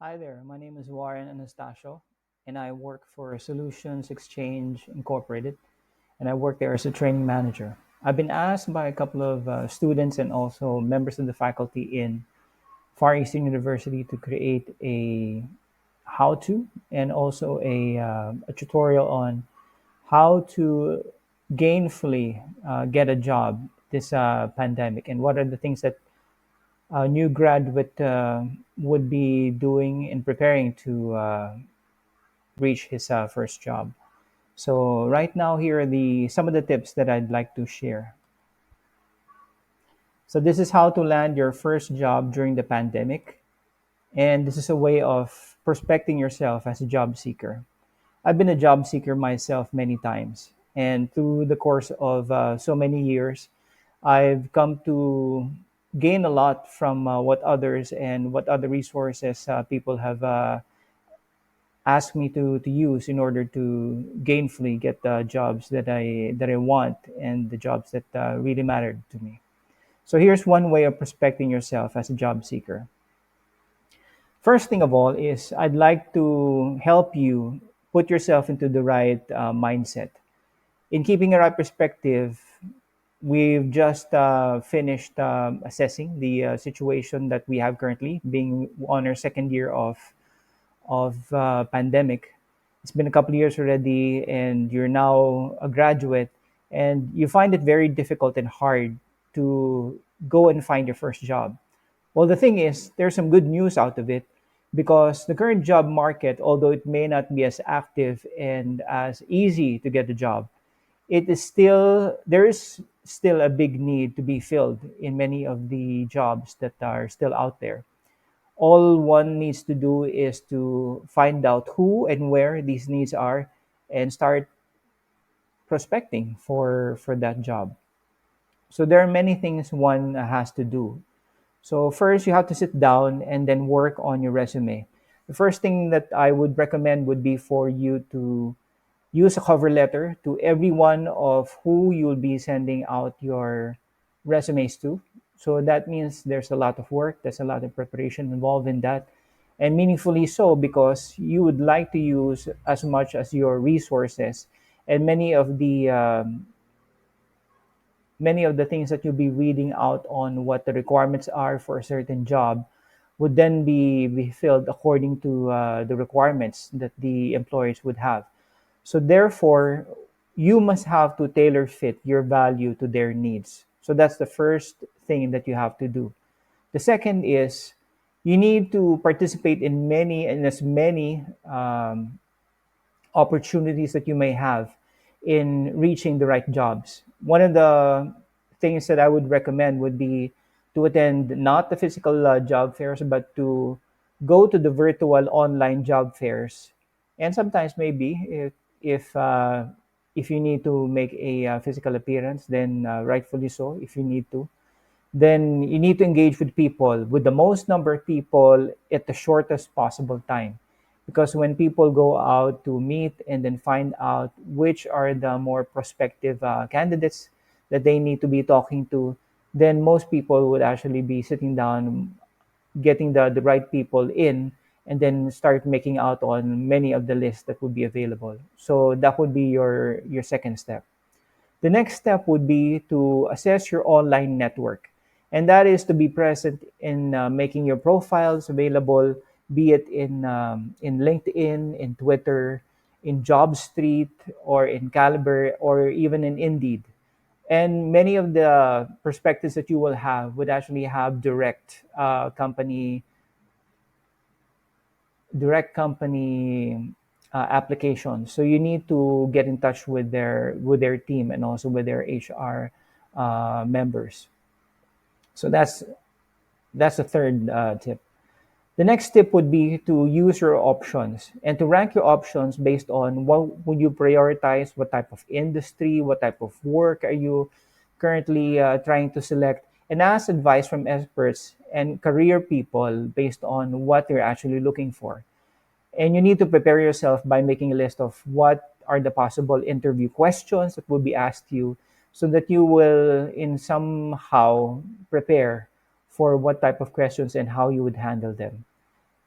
Hi there, my name is Warren Anastasio, and I work for Solutions Exchange Incorporated, and I work there as a training manager. I've been asked by a couple of students and also members of the faculty in Far Eastern University to create a how to and also a tutorial on how to gainfully get a job this pandemic and what are the things that a new graduate would be doing in preparing to reach his first job. So right now, here are the some of the tips that I'd like to share. So this is how to land your first job during the pandemic, and this is a way of prospecting yourself as a job seeker. I've been a job seeker myself many times, and through the course of so many years, I've come to gain a lot from what others and what other resources people have asked me to use in order to gainfully get the jobs that I want and the jobs that really mattered to me. So here's one way of prospecting yourself as a job seeker. First thing of all is I'd like to help you put yourself into the right mindset. In keeping a right perspective, we've just finished assessing the situation that we have currently, being on our second year of pandemic. It's been a couple of years already, and you're now a graduate, and you find it very difficult and hard to go and find your first job. Well, the thing is, there's some good news out of it because the current job market, although it may not be as active and as easy to get a job, it is still there is still a big need to be filled in many of the jobs that are still out there. All one needs to do is to find out who and where these needs are and start prospecting for that job. So there are many things one has to do. So first you have to sit down and then work on your resume. The first thing that I would recommend would be for you to use a cover letter to everyone of who you'll be sending out your resumes to. So that means there's a lot of work, there's a lot of preparation involved in that, and meaningfully so because you would like to use as much as your resources and many of the things that you'll be reading out on what the requirements are for a certain job would then be filled according to the requirements that the employers would have. So therefore, you must have to tailor fit your value to their needs. So that's the first thing that you have to do. The second is you need to participate in as many opportunities that you may have in reaching the right jobs. One of the things that I would recommend would be to attend not the physical job fairs, but to go to the virtual online job fairs. And sometimes maybe if you need to make a physical appearance, then rightfully so. If you need to, then you need to engage with people, with the most number of people at the shortest possible time. Because when people go out to meet and then find out which are the more prospective candidates that they need to be talking to, then most people would actually be sitting down, getting the right people in, and then start making out on many of the lists that would be available. So that would be your second step. The next step would be to assess your online network, and that is to be present in making your profiles available, be it in LinkedIn, in Twitter, in JobStreet, or in Caliber, or even in Indeed. And many of the perspectives that you will have would actually have direct company applications. So you need to get in touch with their team and also with their HR members. So that's the third tip. The next tip would be to use your options and to rank your options based on what would you prioritize, what type of industry, what type of work are you currently trying to select, and ask advice from experts and career people based on what they're actually looking for. And you need to prepare yourself by making a list of what are the possible interview questions that will be asked you so that you will in somehow prepare for what type of questions and how you would handle them.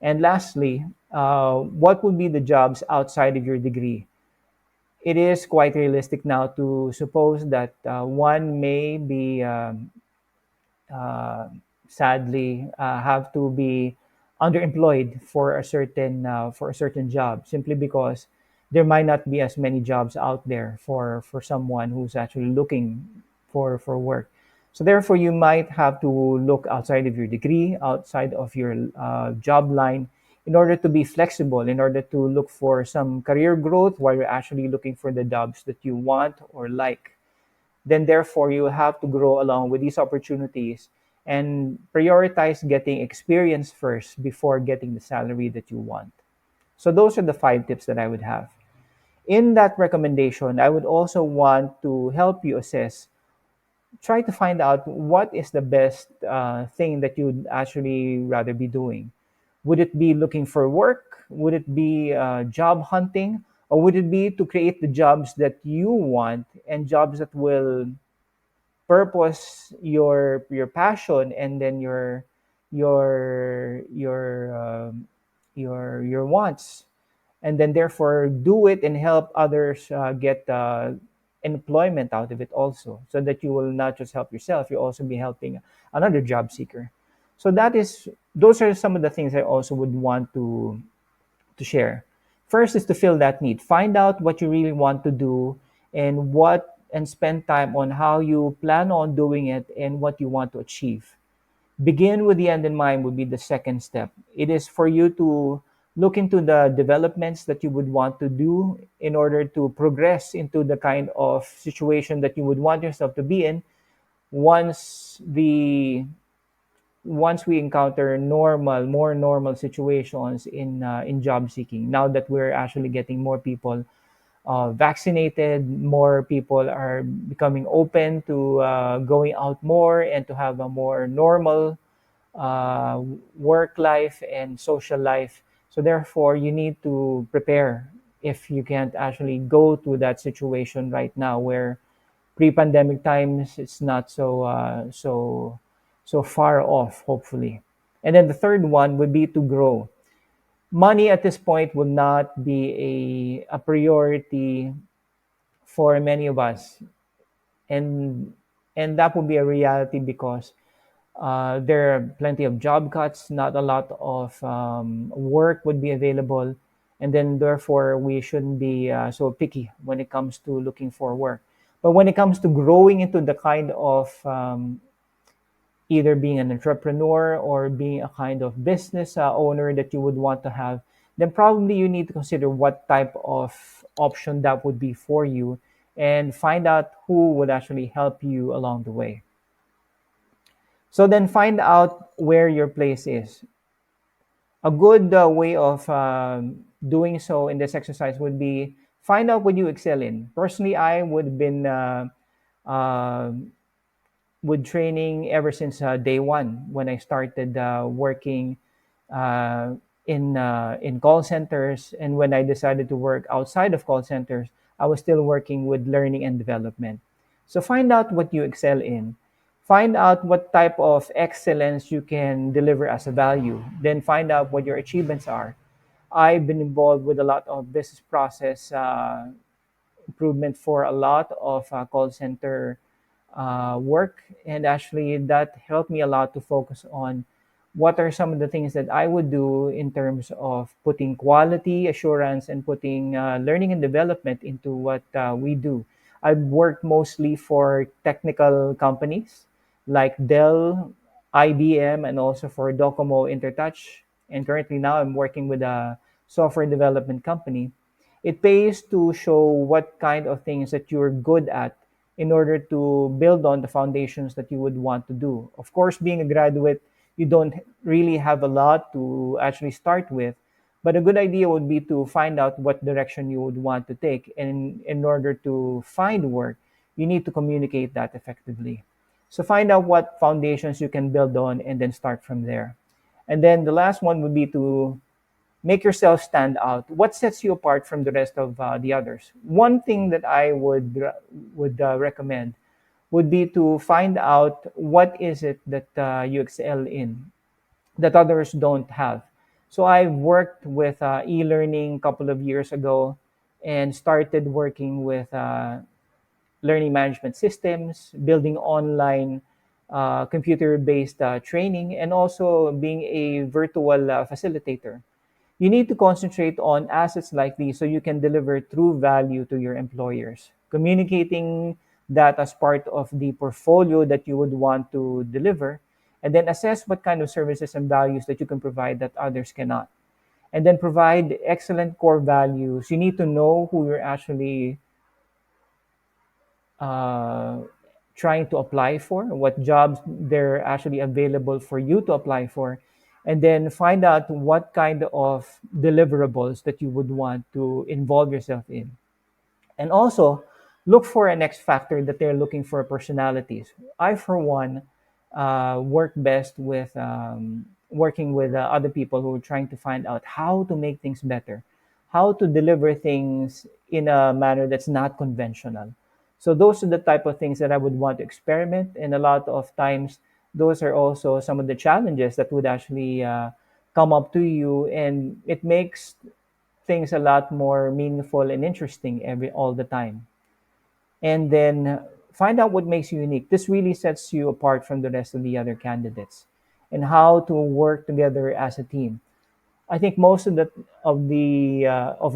And lastly, what would be the jobs outside of your degree? It is quite realistic now to suppose that one may be uh, sadly have to be underemployed for a certain job, simply because there might not be as many jobs out there for someone who's actually looking for work. So therefore, you might have to look outside of your degree, outside of your job line, in order to be flexible, in order to look for some career growth while you're actually looking for the jobs that you want or like. Then therefore you have to grow along with these opportunities and prioritize getting experience first before getting the salary that you want. So those are the 5 tips that I would have. In that recommendation, I would also want to help you assess, try to find out what is the best thing that you'd actually rather be doing. Would it be looking for work? Would it be job hunting? Or would it be to create the jobs that you want and jobs that will purpose your passion, and then your wants, and then therefore do it and help others get employment out of it also, so that you will not just help yourself, you also be helping another job seeker. So those are some of the things I also would want to share. First is to fill that need. Find out what you really want to do, and spend time on how you plan on doing it and what you want to achieve. Begin with the end in mind would be the second step. It is for you to look into the developments that you would want to do in order to progress into the kind of situation that you would want yourself to be in once the once we encounter more normal situations in job seeking. Now that we're actually getting more people vaccinated, more people are becoming open to going out more and to have a more normal uh, work life and social life. So therefore, you need to prepare if you can't actually go to that situation right now, where pre-pandemic times it's not so far off, hopefully. And then the third one would be to grow. Money at this point will not be a priority for many of us, and that would be a reality because there are plenty of job cuts, not a lot of work would be available, and then therefore we shouldn't be so picky when it comes to looking for work. But when it comes to growing into the kind of either being an entrepreneur or being a kind of business owner that you would want to have, then probably you need to consider what type of option that would be for you, and find out who would actually help you along the way. So then find out where your place is. A good way of doing so in this exercise would be find out what you excel in. Personally, I would have been uh, with training ever since day one when I started working uh, in call centers, and when I decided to work outside of call centers, I was still working with learning and development. So find out what you excel in. Find out what type of excellence you can deliver as a value. Then find out what your achievements are. I've been involved with a lot of business process improvement for a lot of call center work. And actually, that helped me a lot to focus on what are some of the things that I would do in terms of putting quality assurance and putting learning and development into what we do. I've worked mostly for technical companies like Dell, IBM, and also for Docomo Intertouch. And currently now I'm working with a software development company. It pays to show what kind of things that you're good at in order to build on the foundations that you would want to do. Of course, being a graduate, you don't really have a lot to actually start with, but a good idea would be to find out what direction you would want to take. And in order to find work, you need to communicate that effectively. So find out what foundations you can build on and then start from there. And then the last one would be to make yourself stand out. What sets you apart from the rest of the others? One thing that I would recommend would be to find out what is it that you excel in that others don't have. So I worked with e-learning a couple of years ago and started working with learning management systems, building online computer-based training, and also being a virtual facilitator. You need to concentrate on assets like these so you can deliver true value to your employers. Communicating that as part of the portfolio that you would want to deliver, and then assess what kind of services and values that you can provide that others cannot. And then provide excellent core values. You need to know who you're actually uh, trying to apply for, what jobs they're actually available for you to apply for, and then find out what kind of deliverables that you would want to involve yourself in. And also look for an X factor that they're looking for personalities. I, for one, work best with working with other people who are trying to find out how to make things better, how to deliver things in a manner that's not conventional. So those are the type of things that I would want to experiment. And a lot of times, those are also some of the challenges that would actually come up to you, and it makes things a lot more meaningful and interesting every all the time. And then find out what makes you unique. This really sets you apart from the rest of the other candidates, and how to work together as a team. I think most of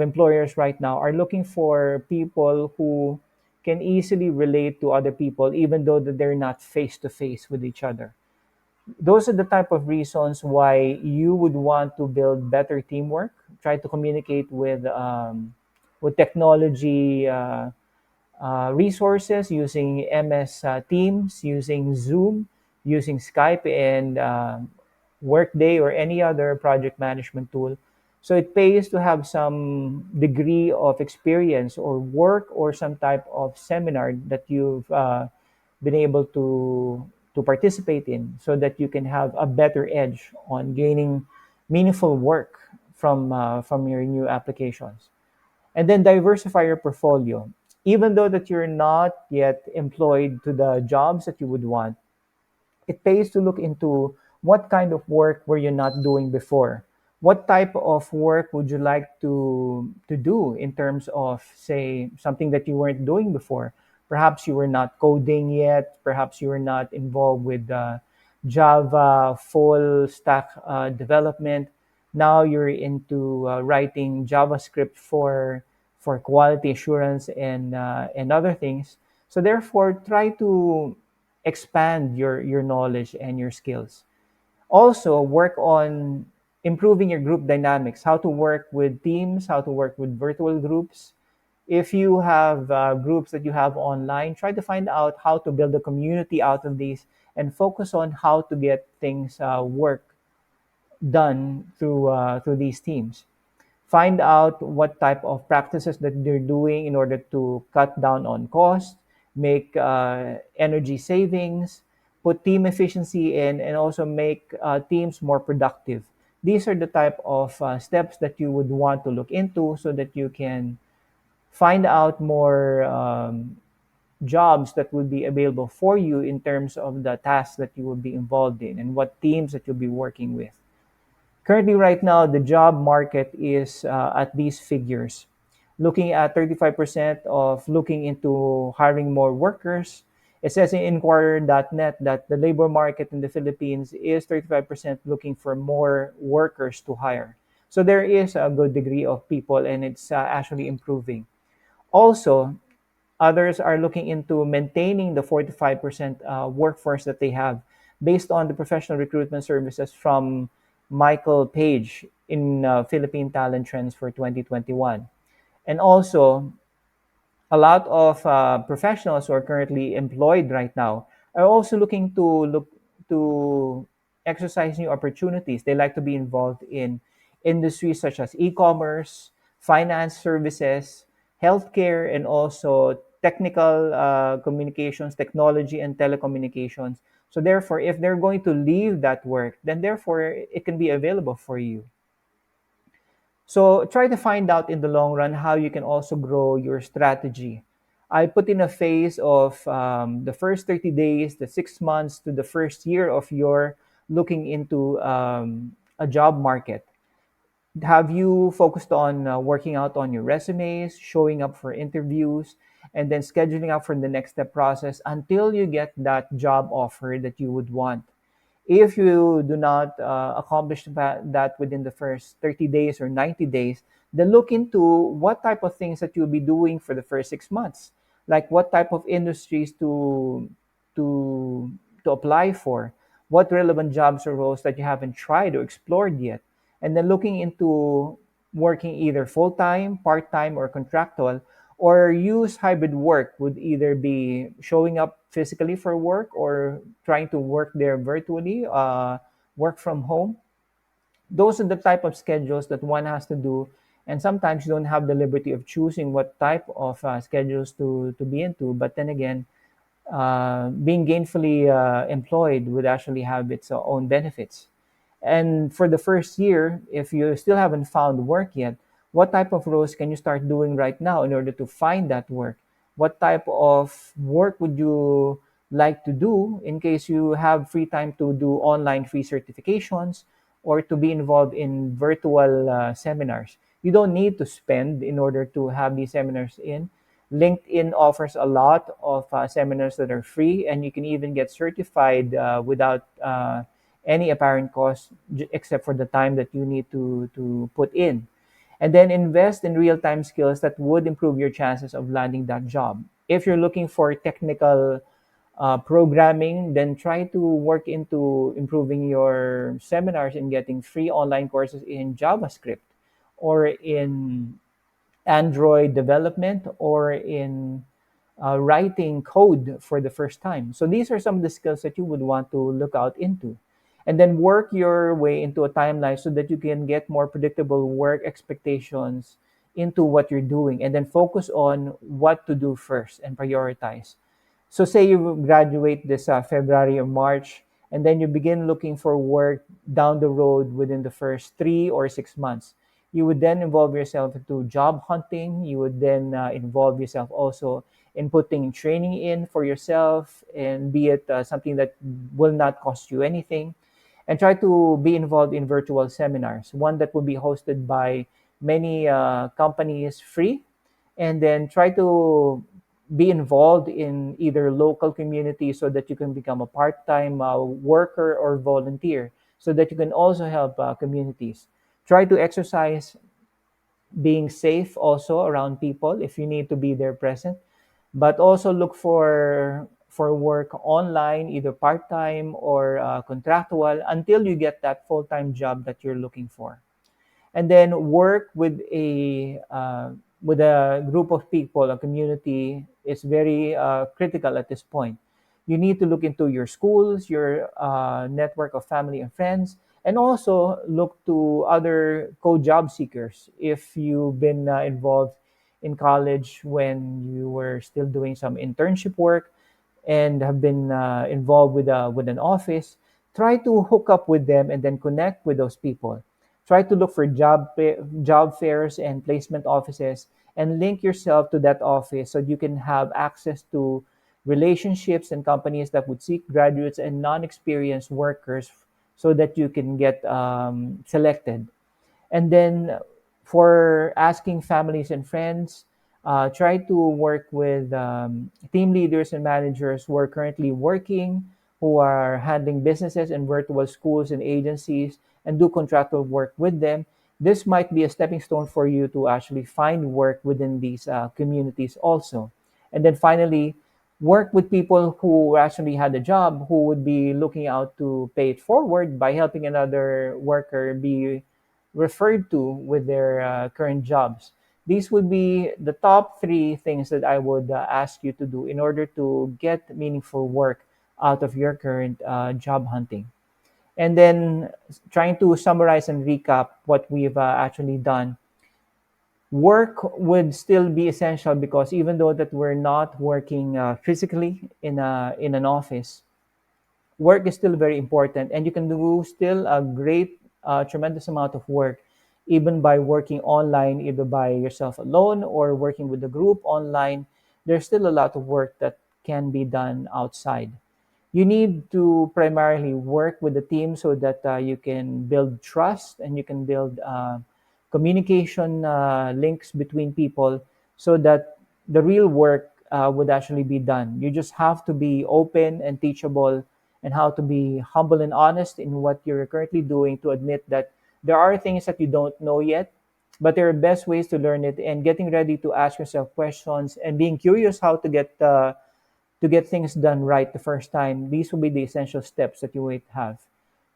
employers right now are looking for people who can easily relate to other people, even though that they're not face to face with each other. Those are the type of reasons why you would want to build better teamwork. Try to communicate with technology resources using MS Teams, using Zoom, using Skype, and Workday or any other project management tool. So it pays to have some degree of experience or work or some type of seminar that you've been able to participate in, so that you can have a better edge on gaining meaningful work from your new applications. And then diversify your portfolio. Even though that you're not yet employed to the jobs that you would want, it pays to look into what kind of work were you not doing before. What type of work would you like to do in terms of, say, something that you weren't doing before? Perhaps you were not coding yet. Perhaps you were not involved with Java full stack development. Now you're into writing JavaScript for quality assurance and other things. So therefore, try to expand your knowledge and your skills. Also, work on improving your group dynamics, how to work with teams, how to work with virtual groups. If you have groups that you have online, try to find out how to build a community out of these, and focus on how to get things work done through these teams. Find out what type of practices that they're doing in order to cut down on cost, make energy savings, put team efficiency in, and also make teams more productive. These are the type of steps that you would want to look into, so that you can find out more jobs that would be available for you in terms of the tasks that you will be involved in and what teams that you'll be working with. Currently, right now, the job market is at these figures. Looking at 35% of looking into hiring more workers. It says in Inquirer.net that the labor market in the Philippines is 35% looking for more workers to hire. So there is a good degree of people, and it's actually improving. Also, others are looking into maintaining the 45% workforce that they have, based on the professional recruitment services from Michael Page in Philippine Talent Trends for 2021. And also, a lot of professionals who are currently employed right now are also looking to exercise new opportunities. They like to be involved in industries such as e-commerce, finance services, healthcare, and also technical communications, technology, and telecommunications. So therefore, if they're going to leave that work, then therefore it can be available for you. So try to find out in the long run how you can also grow your strategy. I put in a phase of the first 30 days, the 6 months to the first year of your looking into a job market. Have you focused on working out on your resumes, showing up for interviews, and then scheduling up for the next step process until you get that job offer that you would want? If you do not accomplish that within the first 30 days or 90 days, then look into what type of things that you'll be doing for the first 6 months. Like what type of industries to to apply for, what relevant jobs or roles that you haven't tried or explored yet, and then looking into working either full time, part time, or contractual, or use hybrid work would either be showing up physically for work or trying to work there virtually, work from home. Those are the type of schedules that one has to do. And sometimes you don't have the liberty of choosing what type of schedules to be into. But then again, being gainfully employed would actually have its own benefits. And for the first year, if you still haven't found work yet, what type of roles can you start doing right now in order to find that work? What type of work would you like to do in case you have free time to do online free certifications or to be involved in virtual seminars? You don't need to spend in order to have these seminars in. LinkedIn offers a lot of seminars that are free, and you can even get certified without any apparent cost except for the time that you need to put in. And then invest in real time skills that would improve your chances of landing that job. If you're looking for technical programming, then try to work into improving your seminars and getting free online courses in JavaScript or in Android development or in writing code for the first time. So these are some of the skills that you would want to look out into. And then work your way into a timeline so that you can get more predictable work expectations into what you're doing and then focus on what to do first and prioritize. So say you graduate this February or March, and then you begin looking for work down the road within the first 3 or 6 months. You would then involve yourself into job hunting. You would then involve yourself also in putting training in for yourself, and be it something that will not cost you anything. And try to be involved in virtual seminars, one that will be hosted by many companies free, and then try to be involved in either local community so that you can become a part-time worker or volunteer so that you can also help communities. Try to exercise being safe also around people if you need to be there present, but also look for work online, either part-time or contractual, until you get that full-time job that you're looking for. And then work with a group of people, a community is very critical at this point. You need to look into your schools, your network of family and friends, and also look to other co-job seekers if you've been involved in college when you were still doing some internship work and have been involved with an office. Try to hook up with them and then connect with those people. Try to look for job fairs and placement offices and link yourself to that office so you can have access to relationships and companies that would seek graduates and non-experienced workers so that you can get selected. And then for asking families and friends, try to work with team leaders and managers who are currently working, who are handling businesses and virtual schools and agencies, and do contractual work with them. This might be a stepping stone for you to actually find work within these communities also. And then finally, work with people who actually had a job who would be looking out to pay it forward by helping another worker be referred to with their current jobs. These would be the top three things that I would ask you to do in order to get meaningful work out of your current job hunting. And then trying to summarize and recap what we've actually done. Work would still be essential because even though that we're not working physically in an office, work is still very important, and you can do still a great tremendous amount of work even by working online, either by yourself alone or working with a group online. There's still a lot of work that can be done outside. You need to primarily work with the team so that you can build trust and you can build communication links between people so that the real work would actually be done. You just have to be open and teachable and how to be humble and honest in what you're currently doing to admit that there are things that you don't know yet, but there are best ways to learn it and getting ready to ask yourself questions and being curious how to get things done right the first time. These will be the essential steps that you would have.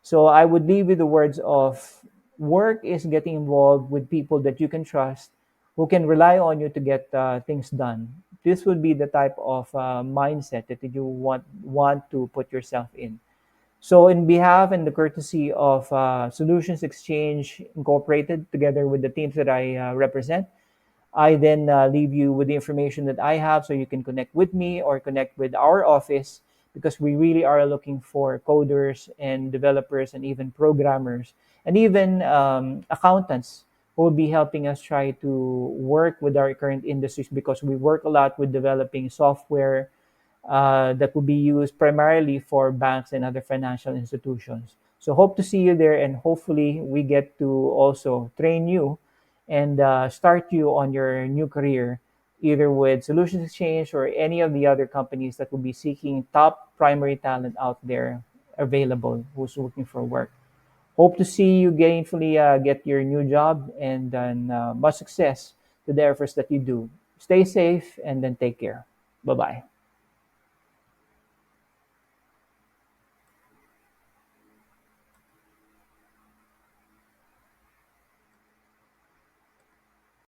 So I would leave with the words of work is getting involved with people that you can trust, who can rely on you to get things done. This would be the type of mindset that you want to put yourself in. So, in behalf and the courtesy of Solutions Exchange Incorporated, together with the teams that I represent, I then leave you with the information that I have so you can connect with me or connect with our office because we really are looking for coders and developers and even programmers and even accountants who will be helping us try to work with our current industries because we work a lot with developing software that will be used primarily for banks and other financial institutions. So hope to see you there, and hopefully we get to also train you and start you on your new career, either with Solutions Exchange or any of the other companies that will be seeking top primary talent out there available who's looking for work. Hope to see you gainfully get your new job and then much success to the efforts that you do. Stay safe and then take care. Bye bye.